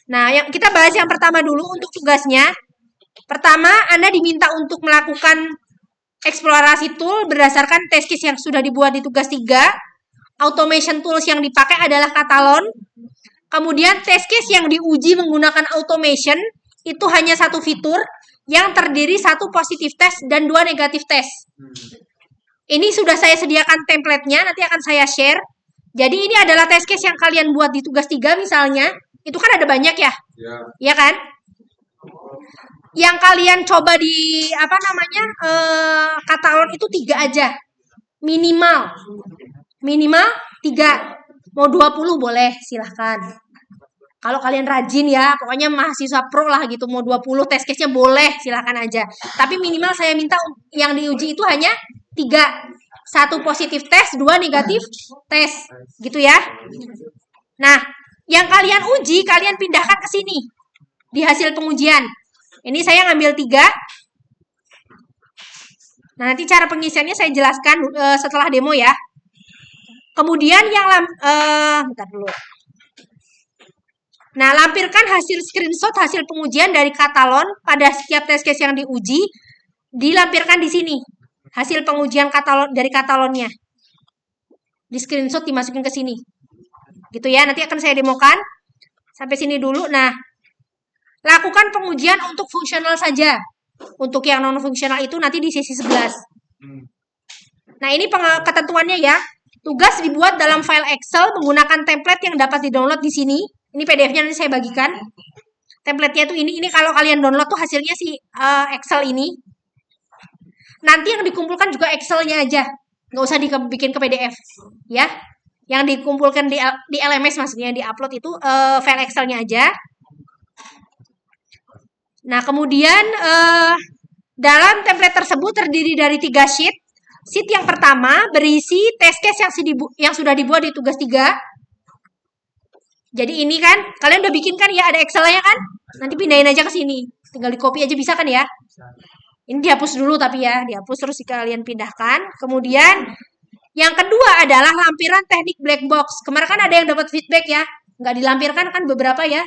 Nah, kita bahas yang pertama dulu untuk tugasnya. Pertama, Anda diminta untuk melakukan eksplorasi tool berdasarkan test case yang sudah dibuat di tugas 3. Automation tools yang dipakai adalah Katalon. Kemudian test case yang diuji menggunakan automation itu hanya satu fitur yang terdiri satu positif test dan 2 negatif test. Ini sudah saya sediakan template-nya, nanti akan saya share. Jadi ini adalah test case yang kalian buat di tugas 3 misalnya. Itu kan ada banyak ya? Iya kan? Yang kalian coba di Katalon itu 3 aja. Minimal 3. Mau 20 boleh, silahkan. Kalau kalian rajin ya, pokoknya mahasiswa pro lah gitu, mau 20 test case-nya boleh, silahkan aja. Tapi minimal saya minta yang diuji itu hanya 3. 1 positif tes, 2 negatif tes. Gitu ya. Nah, yang kalian uji, kalian pindahkan ke sini. Di hasil pengujian. Ini saya ngambil 3. Nah, nanti cara pengisiannya saya jelaskan setelah demo ya. Kemudian yang bentar dulu. Nah, lampirkan hasil screenshot hasil pengujian dari Katalon pada setiap test case yang diuji, dilampirkan di sini. Hasil pengujian dari Katalonnya. Di screenshot dimasukin ke sini. Gitu ya, nanti akan saya demokan. Sampai sini dulu. Nah, lakukan pengujian untuk fungsional saja. Untuk yang non-fungsional itu nanti di sesi 11. Nah, ini ketentuannya ya. Tugas dibuat dalam file Excel menggunakan template yang dapat di-download di sini. Ini PDF-nya nanti saya bagikan. Template-nya tuh ini kalau kalian download tuh hasilnya si Excel ini. Nanti yang dikumpulkan juga Excel-nya aja. Nggak usah dibikin ke PDF. Ya. Yang dikumpulkan di LMS maksudnya, di-upload itu file Excel-nya aja. Nah, kemudian dalam template tersebut terdiri dari 3 sheet. Sheet yang pertama berisi test case yang sudah dibuat di tugas 3. Jadi ini kan, kalian udah bikin kan ya, ada Excel-nya kan? Nanti pindahin aja ke sini. Tinggal di copy aja bisa kan ya? Ini dihapus dulu tapi ya, dihapus terus kalian pindahkan. Kemudian yang kedua adalah lampiran teknik black box. Kemarin kan ada yang dapat feedback ya, nggak dilampirkan kan beberapa ya,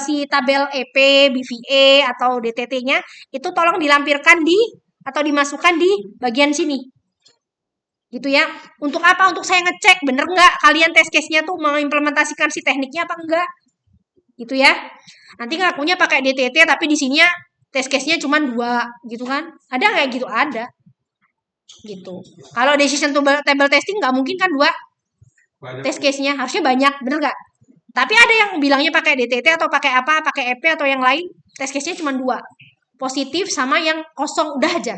si tabel EP, BVA atau DTT-nya itu tolong dilampirkan atau dimasukkan di bagian sini. Gitu ya. Untuk apa? Untuk saya ngecek bener nggak kalian test case-nya tuh mengimplementasikan si tekniknya apa enggak. Gitu ya. Nanti ngakunya pakai DTT tapi di sininya test case-nya cuma 2 gitu kan. Ada kayak gitu? Ada. Gitu. Kalau decision table testing nggak mungkin kan 2 test case-nya. Harusnya banyak, bener nggak? Tapi ada yang bilangnya pakai DTT atau pakai apa, pakai EP atau yang lain. Test case-nya cuma 2. Positif sama yang kosong, udah aja.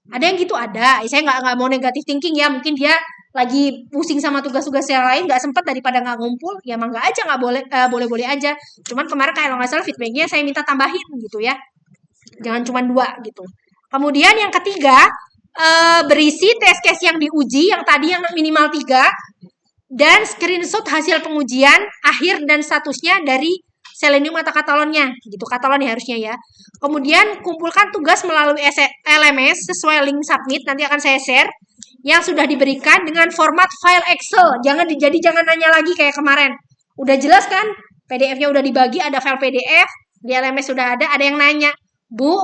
Ada yang gitu ada. Saya nggak mau negatif thinking ya. Mungkin dia lagi pusing sama tugas-tugas yang lain, nggak sempat daripada nggak ngumpul. Ya emang nggak aja, nggak boleh, boleh-boleh aja. Cuman kemarin kalau nggak salah feedbacknya saya minta tambahin gitu ya. Jangan cuma 2 gitu. Kemudian yang ketiga berisi test case yang diuji, yang tadi yang minimal 3 dan screenshot hasil pengujian akhir dan statusnya dari Selenium atau Katalonnya, gitu Katalon ya harusnya ya. Kemudian kumpulkan tugas melalui LMS sesuai link submit, nanti akan saya share, yang sudah diberikan dengan format file Excel. Jangan nanya lagi kayak kemarin. Udah jelas kan? PDF-nya udah dibagi, ada file PDF, di LMS sudah ada yang nanya, Bu,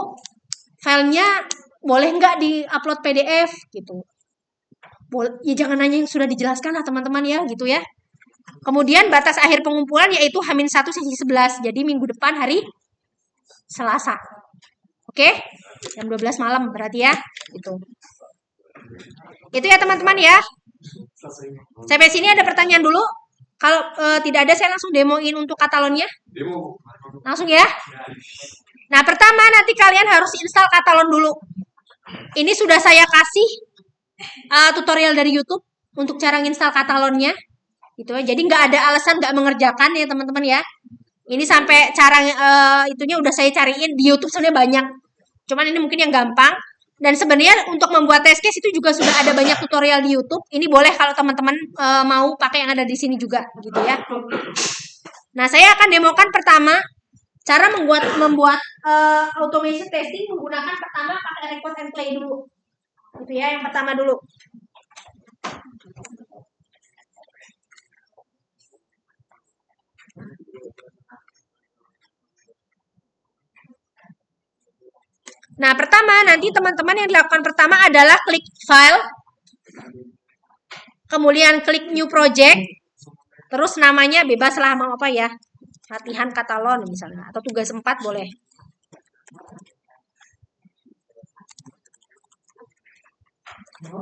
filenya boleh nggak di-upload PDF? Gitu. Ya jangan nanya yang sudah dijelaskan lah teman-teman ya, gitu ya. Kemudian batas akhir pengumpulan yaitu H-1 sesi 11. Jadi minggu depan hari Selasa. Oke? Jam 12 malam berarti ya. Itu ya teman-teman ya. Sampai sini ada pertanyaan dulu? Kalau tidak ada saya langsung demoin untuk Katalonnya. Langsung ya. Nah, pertama nanti kalian harus install Katalon dulu. Ini sudah saya kasih tutorial dari YouTube untuk cara install Katalonnya. Gitu ya. Jadi nggak ada alasan nggak mengerjakan ya teman-teman ya. Ini sampai cara itunya udah saya cariin di YouTube sebenarnya banyak. Cuman ini mungkin yang gampang. Dan sebenarnya untuk membuat test case itu juga sudah ada banyak tutorial di YouTube. Ini boleh kalau teman-teman mau pakai yang ada di sini juga gitu ya. Nah, saya akan demokan pertama cara membuat automation testing menggunakan pertama pakai record and play dulu. Gitu ya, yang pertama dulu. Nah, pertama nanti teman-teman yang dilakukan pertama adalah klik file, kemudian klik new project, terus namanya bebas lah mau apa ya, latihan katalon misalnya, atau tugas 4 boleh.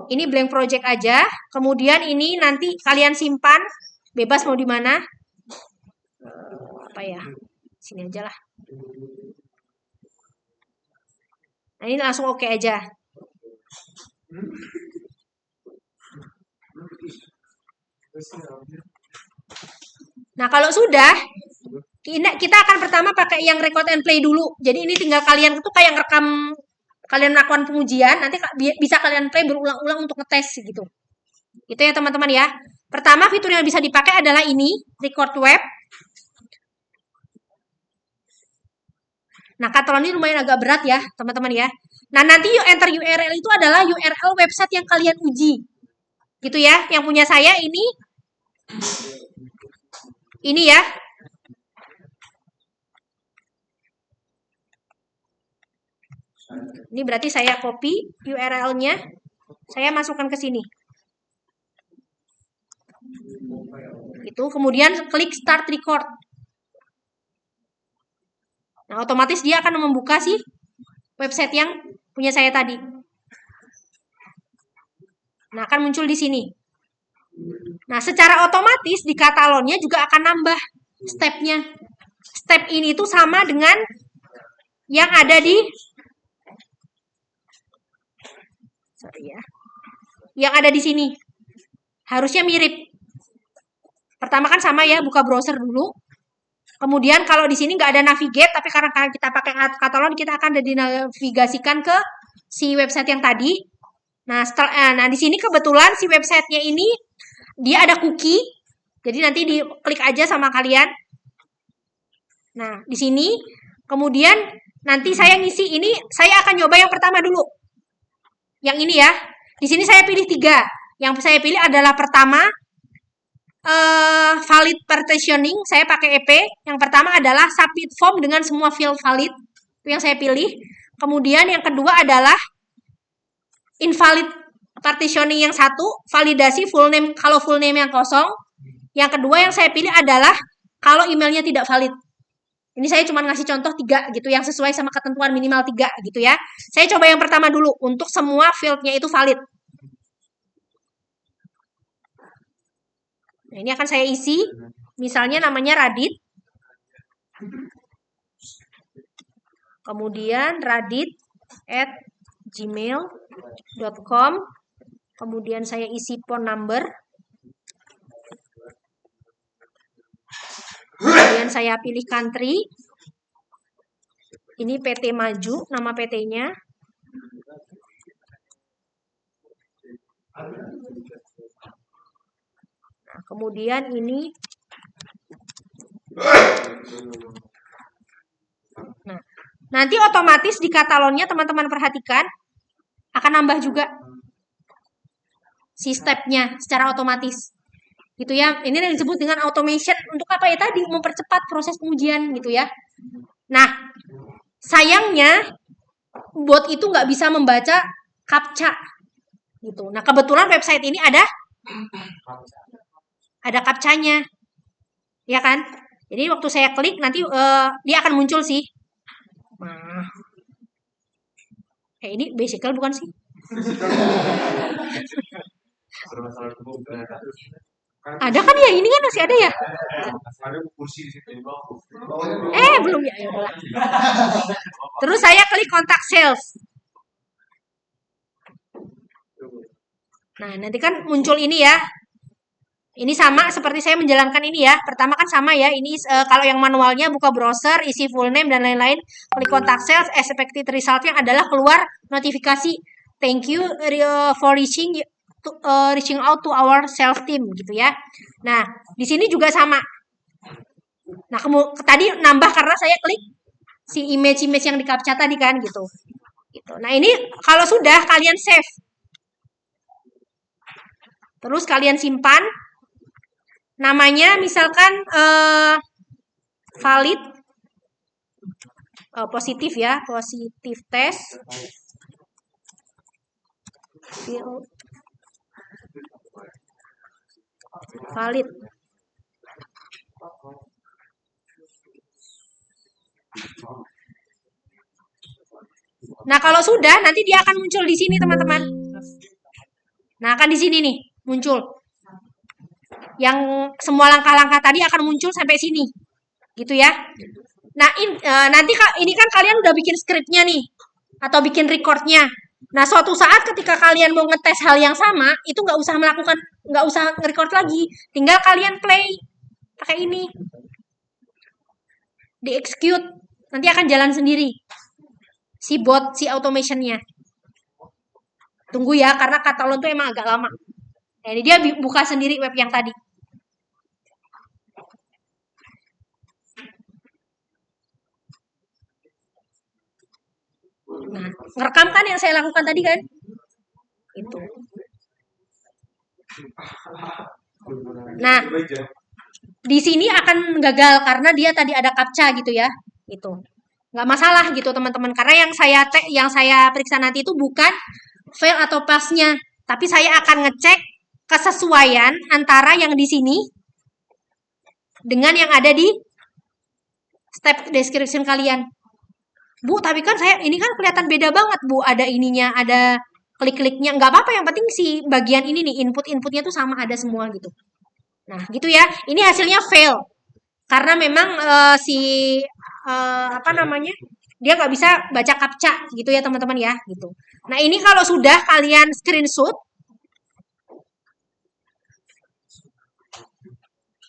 Ini blank project aja, kemudian ini nanti kalian simpan, bebas mau di mana, apa ya, sini aja lah. Nah, ini langsung oke aja. Nah, kalau sudah, kita akan pertama pakai yang record and play dulu. Jadi ini tinggal kalian itu kayak rekam, kalian melakukan pengujian, nanti bisa kalian play berulang-ulang untuk ngetes gitu. Itu ya teman-teman ya. Pertama fitur yang bisa dipakai adalah ini, record web. Nah, katalon ini lumayan agak berat ya, teman-teman ya. Nah, nanti enter URL itu adalah URL website yang kalian uji. Gitu ya. Yang punya saya ini ya. Ini berarti saya copy URL-nya, saya masukkan ke sini. Itu, kemudian klik start record. Nah, otomatis dia akan membuka sih website yang punya saya tadi. Nah, akan muncul di sini. Nah, secara otomatis di katalonnya juga akan nambah step-nya. Step ini tuh sama dengan yang ada di yang ada di sini. Harusnya mirip. Pertama kan sama ya, buka browser dulu. Kemudian kalau di sini nggak ada navigate, tapi karena kita pakai katalon, kita akan dinavigasikan ke si website yang tadi. Nah, di sini kebetulan si websitenya ini dia ada cookie, jadi nanti diklik aja sama kalian. Nah, di sini kemudian nanti saya ngisi ini, saya akan coba yang pertama dulu. Yang ini ya. Di sini saya pilih 3. Yang saya pilih adalah pertama valid partitioning, saya pakai EP. Yang pertama adalah submit form dengan semua field valid, itu yang saya pilih. Kemudian yang kedua adalah invalid partitioning yang satu, validasi full name kalau full name yang kosong. Yang kedua yang saya pilih adalah kalau emailnya tidak valid. Ini saya cuma ngasih contoh 3 gitu, yang sesuai sama ketentuan minimal 3 gitu ya. Saya coba yang pertama dulu, untuk semua fieldnya itu valid. Nah, ini akan saya isi, misalnya namanya Radit. Kemudian radit@gmail.com. Kemudian saya isi phone number. Kemudian saya pilih country. Ini PT Maju, nama PT-nya. Nah, kemudian ini. Nah, nanti otomatis di katalonnya teman-teman perhatikan akan nambah juga si step-nya secara otomatis. Gitu ya. Ini yang disebut dengan automation. Untuk apa ya tadi? Mempercepat proses pengujian gitu ya. Nah, sayangnya bot itu nggak bisa membaca captcha gitu. Nah, kebetulan website ini ada captcha-nya. Ya kan? Jadi waktu saya klik nanti dia akan muncul sih. Nah. Ini basical bukan sih? Ada kan ya? Ini kan masih ada ya? Belum ya. Terus saya klik kontak sales. Nah, nanti kan muncul ini ya. Ini sama seperti saya menjalankan ini ya. Pertama kan sama ya. Ini kalau yang manualnya buka browser, isi full name dan lain-lain. Klik kontak sales, expected result-nya adalah keluar notifikasi. Thank you for reaching out to our sales team gitu ya. Nah, di sini juga sama. Nah, tadi nambah karena saya klik si image yang di captcha tadi kan gitu. Nah, ini kalau sudah kalian save. Terus kalian simpan. Namanya misalkan valid positif ya, positif test. Field valid. Nah, kalau sudah nanti dia akan muncul di sini, teman-teman. Nah, akan di sini nih muncul. Yang semua langkah-langkah tadi akan muncul sampai sini. Gitu ya. Nah, nanti ini kan kalian udah bikin skripnya nih atau bikin recordnya. Nah, suatu saat ketika kalian mau ngetes hal yang sama, itu nggak usah nge-record lagi. Tinggal kalian play pakai ini. Di-execute. Nanti akan jalan sendiri. Si bot, si automationnya. Tunggu ya, karena Katalon tuh emang agak lama. Nah, ini dia buka sendiri web yang tadi. Nah, ngerekam kan yang saya lakukan tadi kan? Itu. Nah, di sini akan gagal karena dia tadi ada captcha gitu ya. Itu. Nggak masalah gitu teman-teman. Karena yang saya periksa nanti itu bukan fail atau pass-nya, tapi saya akan ngecek kesesuaian antara yang di sini dengan yang ada di step description kalian. Bu, tapi kan ini kan kelihatan beda banget, Bu. Ada ininya, ada klik-kliknya. Nggak apa-apa, yang penting si bagian ini nih, input-inputnya tuh sama, ada semua gitu. Nah, gitu ya. Ini hasilnya fail. Karena memang dia nggak bisa baca captcha gitu ya, teman-teman ya, gitu. Nah, ini kalau sudah kalian screenshot,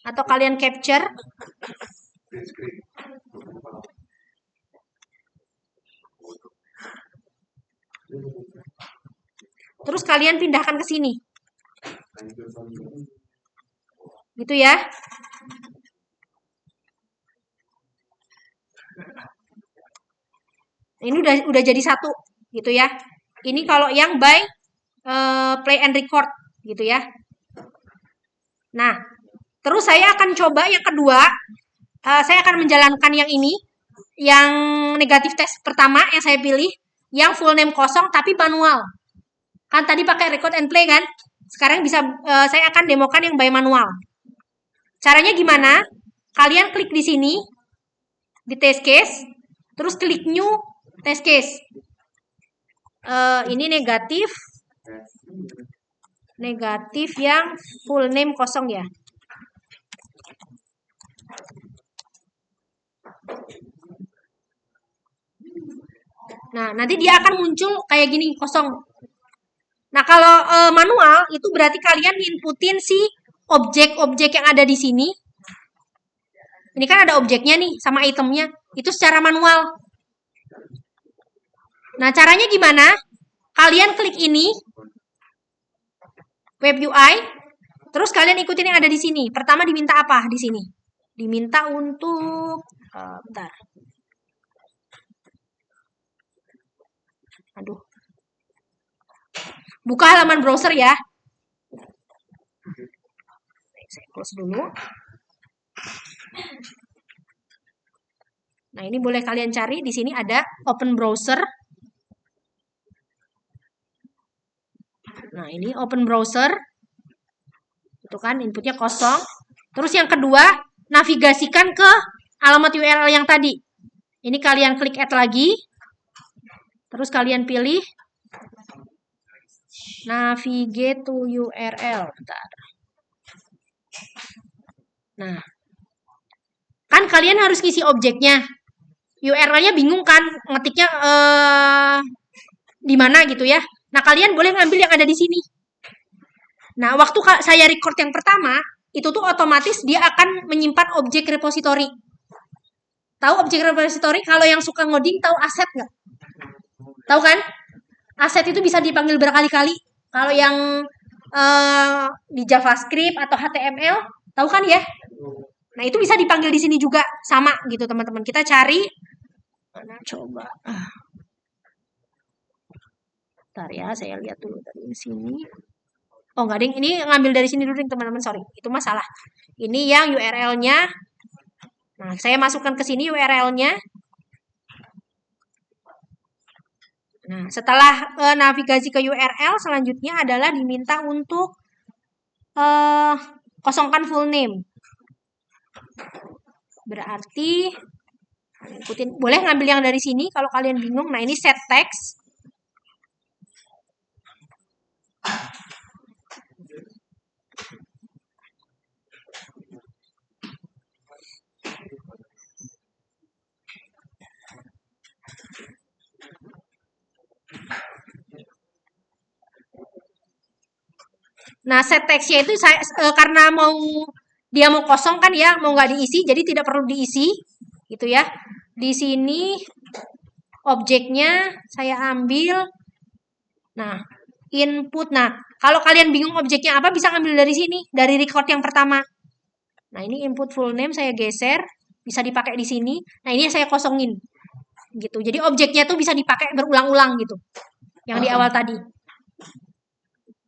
atau kalian capture, terus kalian pindahkan ke sini. Gitu ya. Ini udah jadi satu gitu ya. Ini kalau yang by play and record gitu ya. Nah, terus saya akan coba yang kedua. Saya akan menjalankan yang ini, yang negatif test pertama yang saya pilih, yang full name kosong tapi manual. Kan tadi pakai record and play kan? Sekarang bisa saya akan demokan yang by manual. Caranya gimana? Kalian klik di sini di test case, terus klik new test case. Ini negatif yang full name kosong ya. Nah, nanti dia akan muncul kayak gini, kosong. Nah, kalau manual, itu berarti kalian inputin si objek-objek yang ada di sini. Ini kan ada objeknya nih, sama itemnya. Itu secara manual. Nah, caranya gimana? Kalian klik ini, web UI, terus kalian ikutin yang ada di sini. Pertama diminta apa di sini? Diminta untuk, bentar. Aduh. Buka halaman browser ya. Saya close dulu. Nah, ini boleh kalian cari. Di sini ada open browser. Nah, ini open browser. Itu kan inputnya kosong. Terus yang kedua, navigasikan ke alamat URL yang tadi. Ini kalian klik add lagi. Terus kalian pilih navigate to URL. Bentar. Nah, kan kalian harus ngisi objeknya. URL-nya bingung kan, ngetiknya di mana gitu ya. Nah, kalian boleh ngambil yang ada di sini. Nah, waktu saya record yang pertama, itu tuh otomatis dia akan menyimpan objek repository. Tahu objek repository? Kalau yang suka ngoding tahu aset nggak? Tahu kan? Aset itu bisa dipanggil berkali-kali. Kalau yang di JavaScript atau HTML, tahu kan ya? Nah, itu bisa dipanggil di sini juga, sama gitu teman-teman. Kita cari, mana coba. Bentar ya, saya lihat dulu dari sini. Oh, nggak ding, ini ngambil dari sini dulu teman-teman, sorry. Itu masalah. Ini yang URL-nya. Nah, saya masukkan ke sini URL-nya. Nah, setelah navigasi ke URL, selanjutnya adalah diminta untuk kosongkan full name. Berarti ikutin, boleh ngambil yang dari sini kalau kalian bingung. Nah, ini set text. Nah, set text-nya itu saya karena dia mau kosong kan ya, mau nggak diisi, jadi tidak perlu diisi, gitu ya. Di sini objeknya saya ambil. Nah, input. Nah, kalau kalian bingung objeknya apa, bisa ngambil dari sini, dari record yang pertama. Nah, ini input full name saya geser, bisa dipakai di sini. Nah, ini saya kosongin, gitu. Jadi objeknya tuh bisa dipakai berulang-ulang gitu, yang di awal tadi.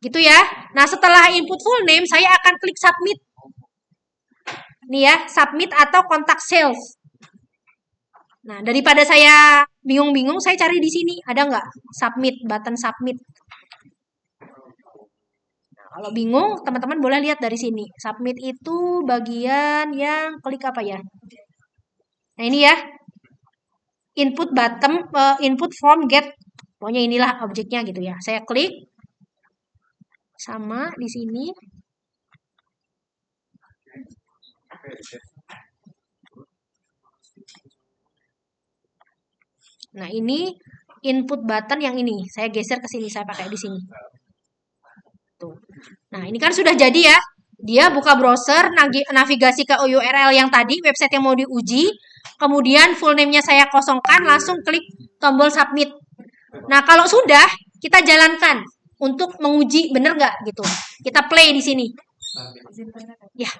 Gitu ya. Nah, setelah input full name, saya akan klik submit. Nih ya, submit atau kontak sales. Nah, daripada saya bingung-bingung, saya cari di sini. Ada nggak submit, button submit. Nah, kalau bingung, teman-teman boleh lihat dari sini. Submit itu bagian yang klik apa ya? Nah, ini ya. Input button, input form get. Pokoknya inilah objeknya gitu ya. Saya klik. Sama di sini. Nah, ini input button yang ini. Saya geser ke sini, saya pakai di sini. Tuh. Nah, ini kan sudah jadi ya. Dia buka browser, navigasi ke URL yang tadi, website yang mau diuji. Kemudian full name-nya saya kosongkan, langsung klik tombol submit. Nah, kalau sudah, kita jalankan untuk menguji bener nggak gitu. Kita play di sini. Ya.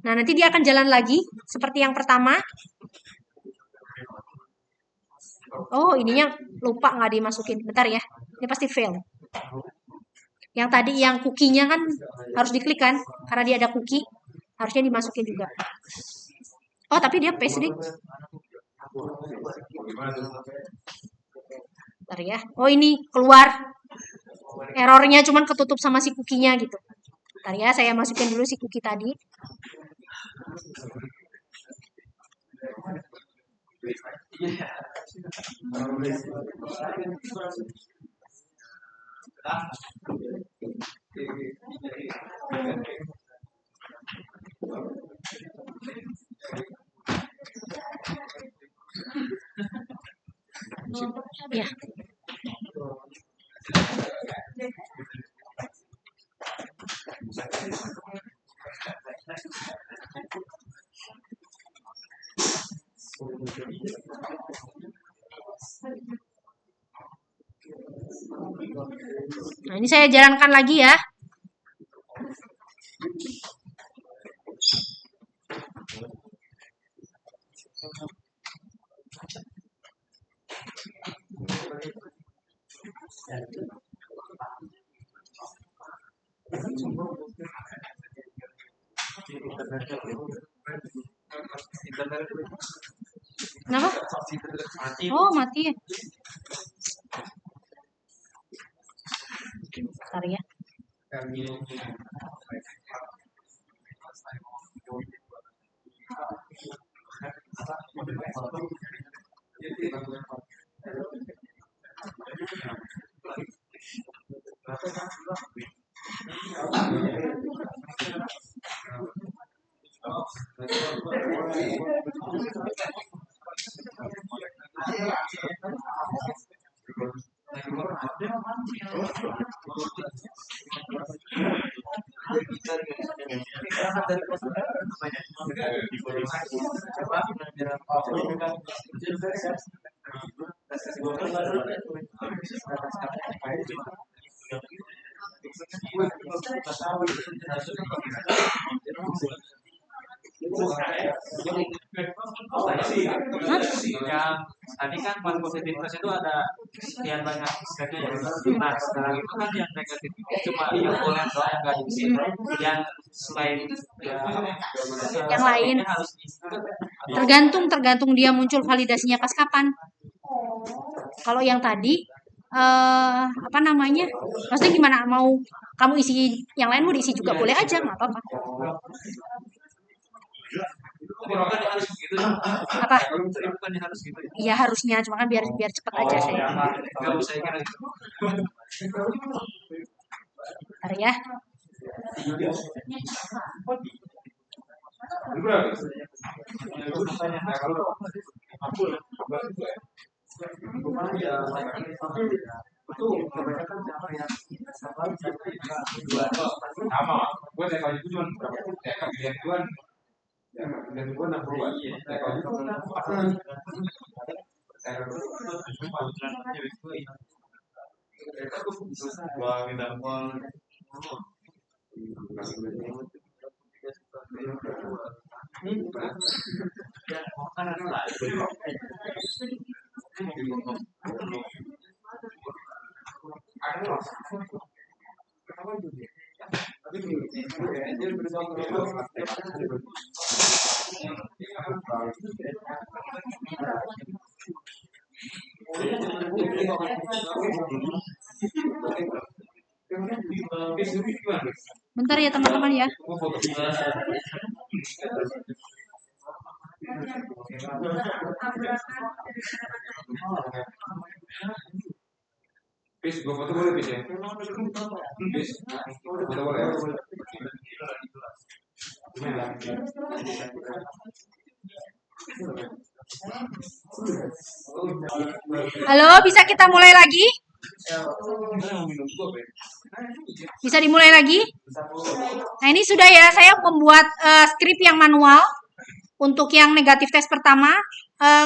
Nah, nanti dia akan jalan lagi seperti yang pertama. Oh, ininya lupa nggak dimasukin. Bentar ya. Ini pasti fail. Yang tadi yang cookie-nya kan harus diklik kan? Karena dia ada cookie, harusnya dimasukin juga. Oh, tapi dia paste deh. Bentar ya. Oh, ini keluar. Errornya cuman ketutup sama si cookie-nya gitu. Bentar ya, saya masukin dulu si cookie tadi. Ya. Nah, ini saya jalankan lagi ya. Kenapa? Oh, mati ya. Bentar ya. Hah? Yang tadi kan pas positif test itu ada sekian banyak stepnya ya. Nah sekarang itu kan yang negatif itu cuma yang boleh doang yang nggak diisi. Yang selain ya, Yang lain harus diisi. tergantung dia muncul validasinya pas kapan. Kalau yang tadi apa namanya? Maksudnya gimana? Mau kamu isi yang lain mau diisi juga boleh aja, nggak apa-apa. Bukan harus gitu ya. Apa? Bukan harus gitu ya. Iya harusnya, cuma kan biar cepet aja saya. Nggak usah kira gitu. Bentar ya. Sama, gue TK itu cuma TK pilihan gue, dan gue 62, TK itu Bentar ya teman-teman ya. Bis, gue foto boleh bis ya? Bis, foto boleh ya? Halo, bisa kita mulai lagi? Bisa dimulai lagi? Nah ini sudah ya, saya membuat skrip yang manual untuk yang negatif tes pertama.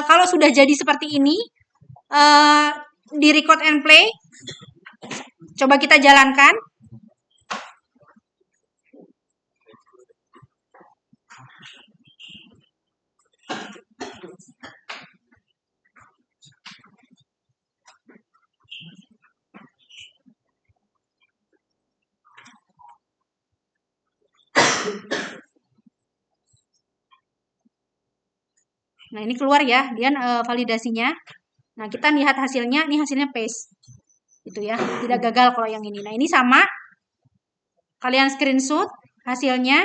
Kalau sudah jadi seperti ini, di record and play, coba kita jalankan. Nah, ini keluar ya, dia validasinya. Nah, kita lihat hasilnya, ini hasilnya paste. Itu ya, tidak gagal kalau yang ini. Nah, ini sama. Kalian screenshot hasilnya.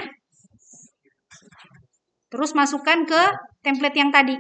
Terus masukkan ke template yang tadi.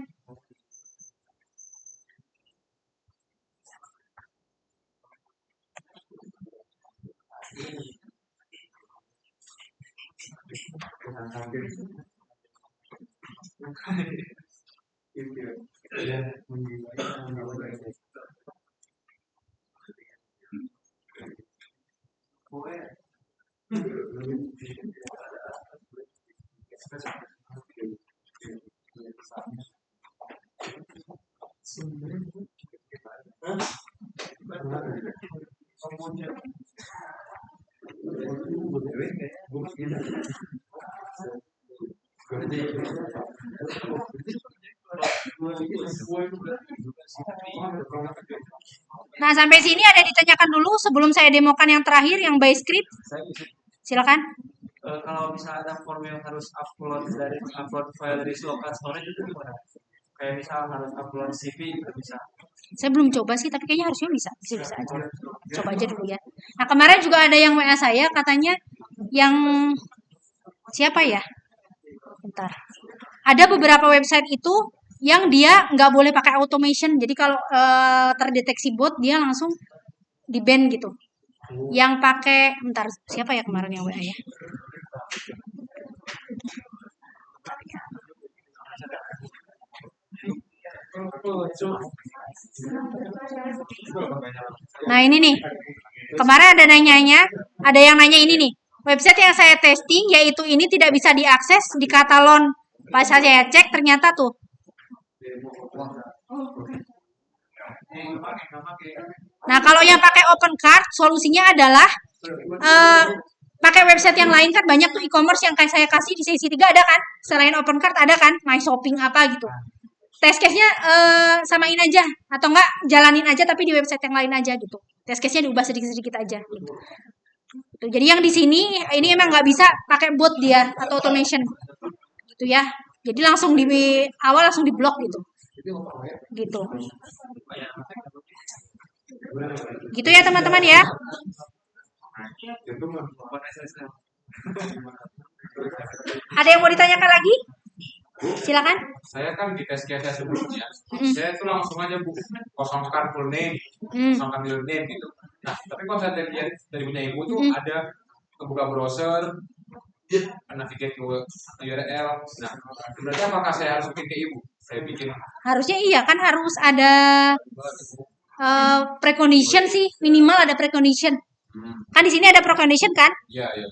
Nah, sampai sini ada ditanyakan dulu sebelum saya demokan yang terakhir, yang by script. Silakan. Kalau misalnya ada form yang harus upload file dari local storage itu gimana? Kayak misal harus upload CV itu bisa. Saya belum coba sih, tapi kayaknya harusnya bisa aja. Coba aja dulu ya. Nah, kemarin juga ada yang WA saya, katanya yang siapa ya? Bentar. Ada beberapa website itu yang dia nggak boleh pakai automation. Jadi kalau terdeteksi bot, dia langsung di-ban gitu. Yang pakai, bentar, siapa ya kemarin yang WA ya? Nah ini nih, kemarin ada ada yang nanya ini nih, website yang saya testing yaitu ini tidak bisa diakses di Katalon. Pas saya cek ternyata tuh. Nah kalau yang pakai open card solusinya adalah pakai website yang lain kan banyak tuh e-commerce yang kayak saya kasih di sesi 3 ada kan? Selain Opencart ada kan? My Shopping apa gitu. Test case-nya samain aja atau enggak jalanin aja tapi di website yang lain aja gitu. Test case-nya diubah sedikit-sedikit aja gitu. Gitu. Jadi yang di sini ini emang nggak bisa pakai bot dia atau automation gitu ya. Jadi langsung di awal langsung diblok gitu. Gitu. Gitu ya teman-teman ya. Ada yang mau ditanyakan lagi? Silakan. Saya kan di tes case sebelumnya, saya tuh langsung aja kosongkan full name, kosongkan middle name gitu. Nah, tapi kalau saya lihat dari punya ibu tuh ada kebuka browser, navigate ke URL. Nah, berarti apakah saya harus bikin ke ibu? Saya bikin. Harusnya iya kan harus ada precondition sih, minimal ada precondition. Kan di sini ada precondition kan? Iya, iya.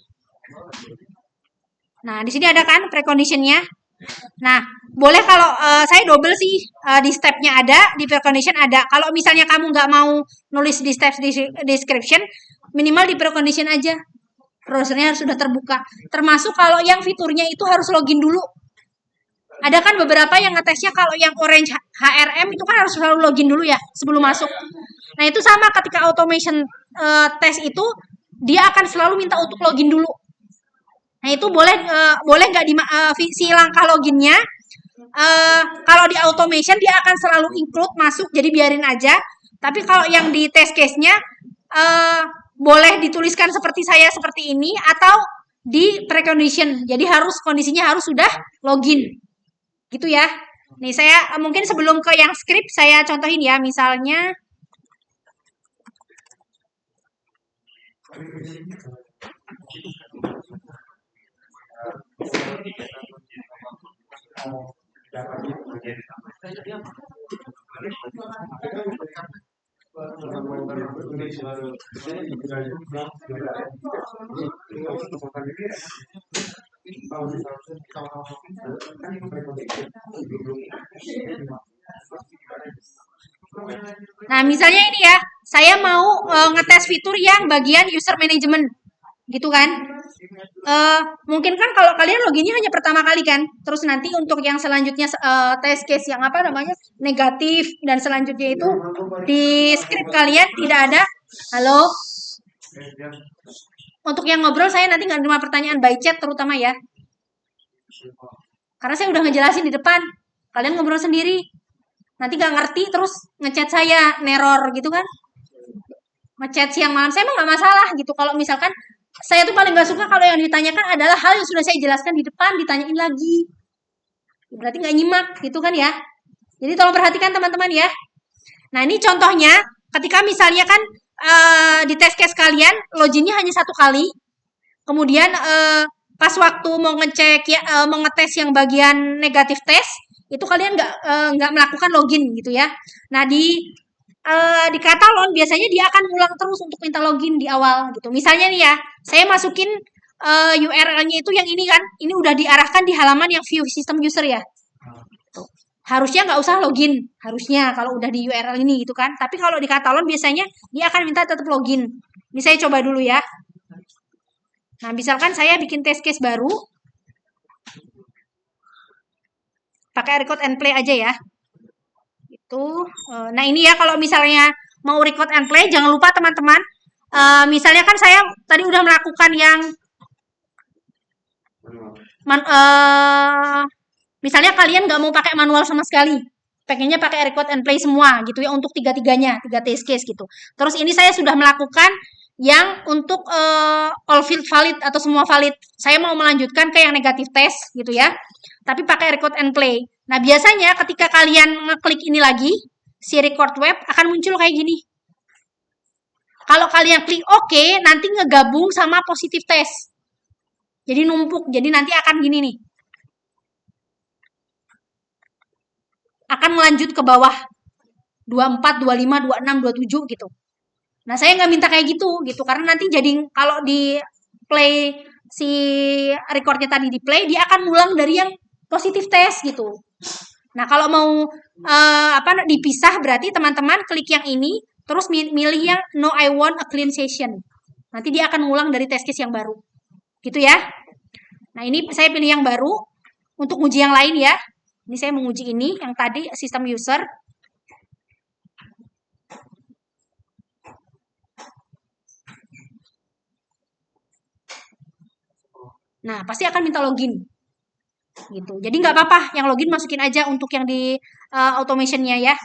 Nah, di sini ada kan preconditionnya. Nah, boleh kalau saya double sih di stepnya ada, di precondition ada. Kalau misalnya kamu nggak mau nulis di step description, minimal di precondition aja. Browsernya harus sudah terbuka. Termasuk kalau yang fiturnya itu harus login dulu. Ada kan beberapa yang ngetesnya kalau yang orange HRM itu kan harus selalu login dulu ya sebelum masuk. Nah, itu sama ketika automation test itu dia akan selalu minta untuk login dulu. Nah, itu boleh nggak si langkah loginnya kalau di automation dia akan selalu include masuk, jadi biarin aja. Tapi kalau yang di test case-nya boleh dituliskan seperti saya seperti ini atau di precondition. Jadi kondisinya harus sudah login. Gitu ya. Nih saya mungkin sebelum ke yang script saya contohin ya, misalnya nah, misalnya ini ya, saya mau ngetes fitur yang bagian user management, gitu kan? Mungkin kan kalau kalian loginnya hanya pertama kali kan, terus nanti untuk yang selanjutnya test case yang apa namanya negatif dan selanjutnya itu di script kalian tidak ada. Halo. Untuk yang ngobrol saya nanti nggak terima pertanyaan by chat terutama ya, karena saya udah ngejelasin di depan. Kalian ngobrol sendiri. Nanti gak ngerti terus ngechat saya neror gitu kan, ngechat siang malam saya mah nggak masalah gitu. Kalau misalkan saya tuh paling nggak suka kalau yang ditanyakan adalah hal yang sudah saya jelaskan di depan ditanyain lagi, berarti nggak nyimak gitu kan ya. Jadi tolong perhatikan teman-teman ya. Nah, ini contohnya ketika misalnya kan di test case kalian loginnya hanya 1 kali, kemudian pas waktu mau ngecek ya, mau ngetes yang bagian negatif test itu kalian nggak melakukan login gitu ya. Nah, di Katalon biasanya dia akan ulang terus untuk minta login di awal gitu. Misalnya nih ya, saya masukin URL-nya itu yang ini kan, ini udah diarahkan di halaman yang view system user ya. Tuh. Harusnya nggak usah login, harusnya kalau udah di URL ini gitu kan. Tapi kalau di Katalon biasanya dia akan minta tetap login. Ini saya coba dulu ya. Nah, misalkan saya bikin test case baru, pakai record and play aja ya. Itu. Nah, ini ya kalau misalnya mau record and play, jangan lupa teman-teman. Misalnya kan saya tadi udah melakukan yang misalnya kalian nggak mau pakai manual sama sekali, pengennya pakai record and play semua gitu ya untuk 3 test case gitu. Terus ini saya sudah melakukan yang untuk all field valid atau semua valid. Saya mau melanjutkan ke yang negatif test gitu ya, tapi pakai record and play. Nah, biasanya ketika kalian ngeklik ini lagi, si record web akan muncul kayak gini. Kalau kalian klik OK, nanti ngegabung sama positive test. Jadi numpuk, jadi nanti akan gini nih. Akan melanjut ke bawah. 24, 25, 26, 27 gitu. Nah, saya nggak minta kayak gitu, karena nanti jadi kalau di play si recordnya tadi di play, dia akan ngulang dari yang positive test gitu. Nah, kalau mau dipisah berarti teman-teman klik yang ini, terus milih yang no I want a clean session. Nanti dia akan ngulang dari test case yang baru. Gitu ya. Nah, ini saya pilih yang baru untuk uji yang lain ya. Ini saya menguji ini yang tadi sistem user. Nah, pasti akan minta login. Gitu. Jadi nggak apa-apa, yang login masukin aja untuk yang di automationnya ya.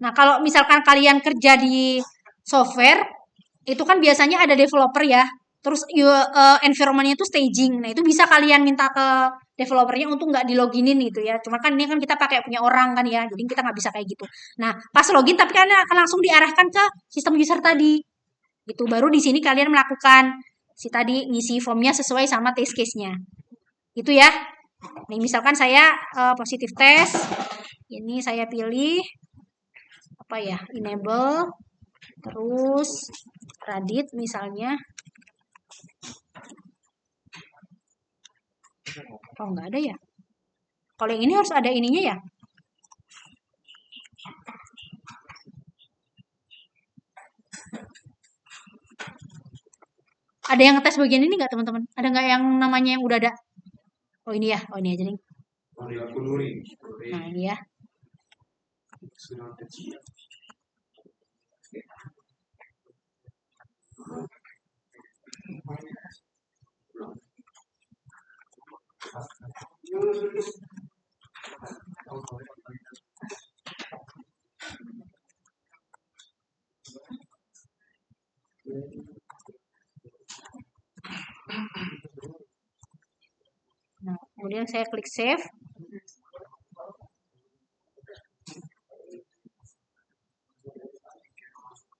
Nah, kalau misalkan kalian kerja di software, itu kan biasanya ada developer ya. Terus environment-nya itu staging. Nah, itu bisa kalian minta ke developernya untuk nggak di loginin gitu ya. Cuma kan ini kan kita pakai punya orang kan ya. Jadi kita nggak bisa kayak gitu. Nah, pas login tapi kalian akan langsung diarahkan ke sistem user tadi. Gitu. Baru di sini kalian melakukan si tadi ngisi formnya sesuai sama test case-nya. Gitu ya. Nih, misalkan saya positif test. Ini saya pilih apa ya? Enable. Terus Radit misalnya. Oh, nggak ada ya. Kalau yang ini harus ada ininya ya. Ada yang ngetes bagian ini nggak teman-teman? Ada nggak yang namanya yang udah ada? Oh ini ya. Oh ini aja nih. Nah ini ya. Nah, kemudian saya klik save.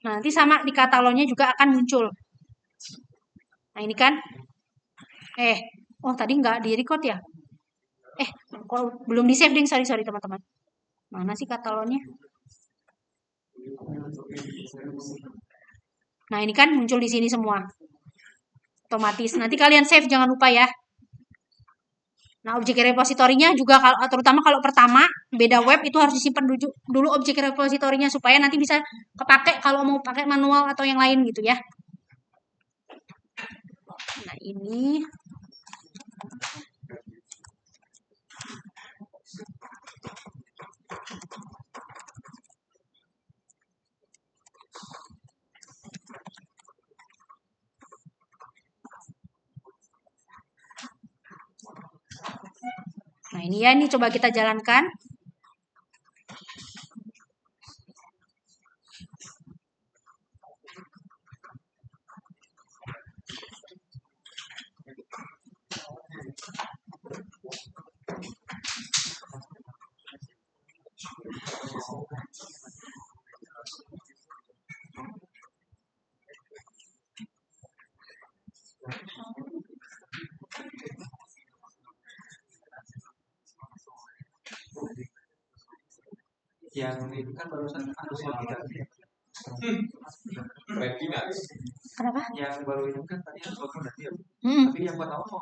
Nah, nanti sama di katalognya juga akan muncul. Nah, ini kan. Oh tadi nggak di record ya? Kok belum di save ding, sorry teman-teman. Mana sih katalognya? Nah, ini kan muncul di sini semua. Otomatis. Nanti kalian save jangan lupa ya. Nah, objek repositorinya juga terutama kalau pertama beda web itu harus disimpan dulu objek repositorinya supaya nanti bisa kepake kalau mau pakai manual atau yang lain gitu ya. Nah, ini Nah, ini ya, ini coba kita jalankan. Yang itu kan barusan harus kita. Kenapa? Yang baru ini kan tadi harus dia. Tapi yang pertama mau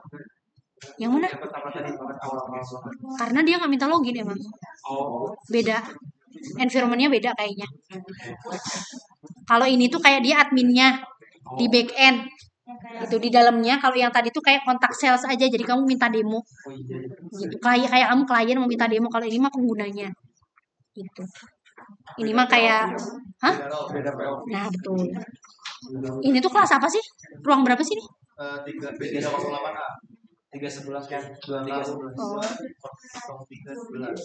yang mana? Yang pertama tadi awal-awal. Karena dia nggak minta login emang. Oh. Beda. Environment-nya beda kayaknya. Kalau ini tuh kayak dia adminnya di back end. Itu di dalamnya. Kalau yang tadi tuh kayak kontak sales aja. Jadi kamu minta demo. Gitu. Kayak kamu klien mau minta demo. Kalau ini mah penggunanya. Gitu. Ini mah kayak, hah? Nah betul. Ini tuh kelas apa sih? Ruang berapa sih nih? 308A. 311 kan? 311. Oh. 311.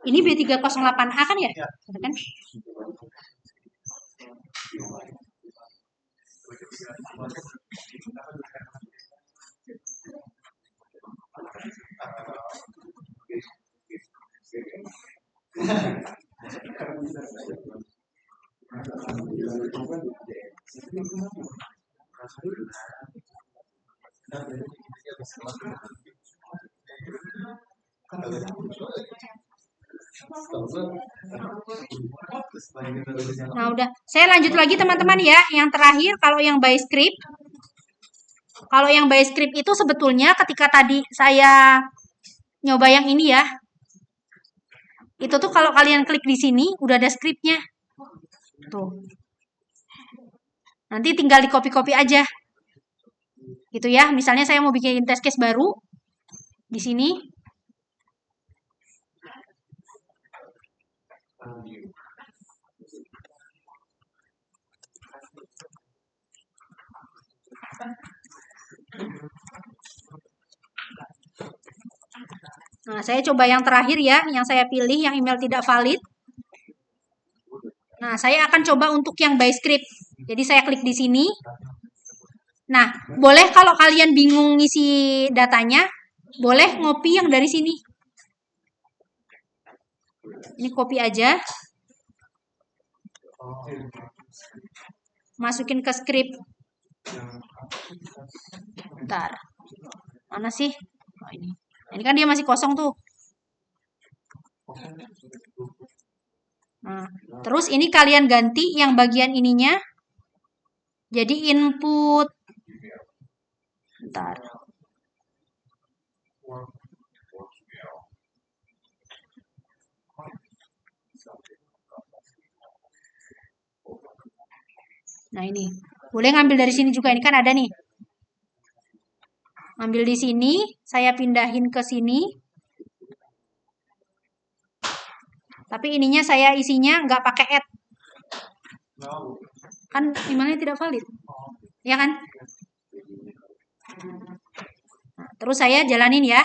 Ini B308A kan ya? Gitu kan? Nah, udah. Saya lanjut lagi teman-teman ya. Yang terakhir, kalau yang by script. Kalau yang by script itu sebetulnya ketika tadi saya nyoba yang ini ya. Itu tuh kalau kalian klik di sini, udah ada scriptnya. Tuh. Nanti tinggal di copy-copy aja. Gitu ya. Misalnya saya mau bikin test case baru. Di sini. Nah, saya coba yang terakhir ya, yang saya pilih, yang email tidak valid. Nah, saya akan coba untuk yang by script. Jadi saya klik di sini. Nah, boleh kalau kalian bingung ngisi datanya, boleh ngopi yang dari sini. Ini copy aja. Masukin ke script. Bentar. Mana sih? Oh, ini. Ini kan dia masih kosong tuh. Nah, terus ini kalian ganti yang bagian ininya. Jadi input. Bentar. Nah, ini. Boleh ngambil dari sini juga. Ini kan ada nih. Ngambil di sini. Saya pindahin ke sini. Tapi ininya saya isinya nggak pakai add. Kan emailnya tidak valid. Ya kan? Nah, terus saya jalanin ya.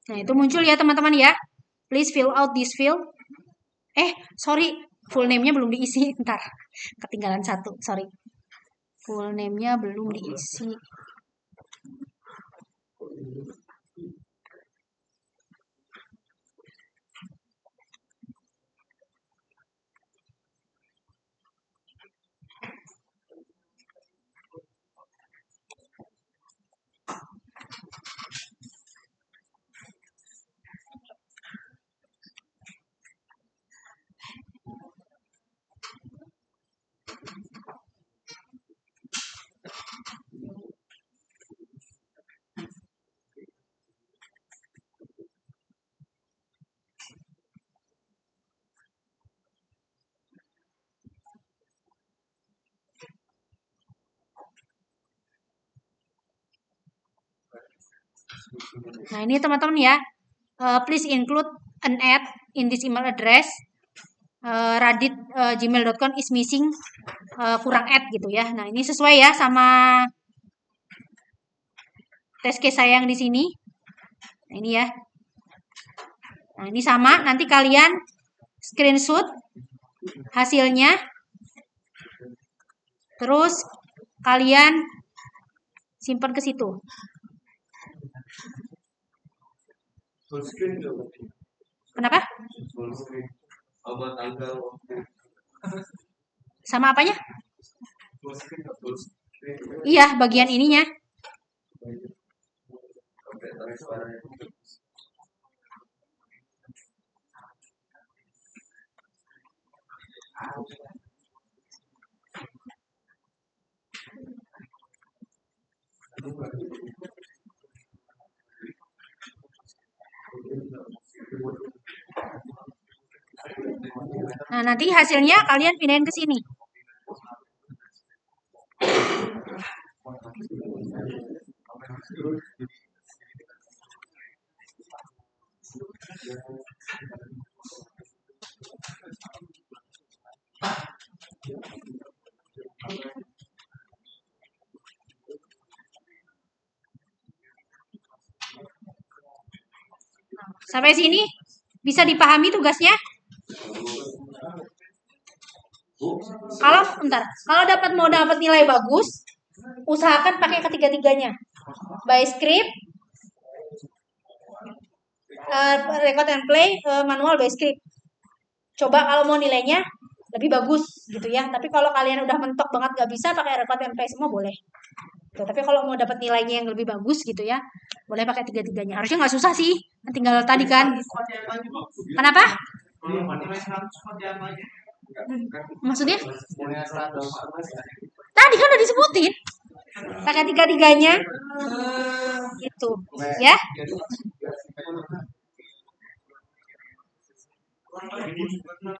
Nah, itu muncul ya teman-teman ya. Please fill out this field. Sorry. Full name-nya belum diisi. Ntar. Ketinggalan satu. Sorry. Full name-nya belum diisi. Nah, ini teman-teman ya. Please include an ad in this email address. Radit gmail.com is missing, kurang ad gitu ya. Nah, ini sesuai ya sama test case saya yang di sini. Nah, ini ya. Nah, ini sama. Nanti kalian screenshot hasilnya. Terus kalian simpan ke situ. Full screen dong. Kenapa? Full screen. Apa tanggal? Sama apanya? Full screen. Full screen. Iya, bagian ininya. Sampai transparan. Nah, nanti hasilnya kalian pindahin ke sini. Sampai sini bisa dipahami tugasnya? Kalau mau dapat nilai bagus, usahakan pakai ketiga-tiganya. By script, record and play, manual by script. Coba kalau mau nilainya lebih bagus gitu ya. Tapi kalau kalian udah mentok banget gak bisa pakai record and play semua boleh. Tuh, tapi kalau mau dapat nilainya yang lebih bagus gitu ya, boleh pakai tiga-tiganya. Harusnya nggak susah sih. Tinggal tadi kan. Kenapa? Maksudnya? Tadi kan udah disebutin. Pakai tiga-tiganya. Gitu. Ya.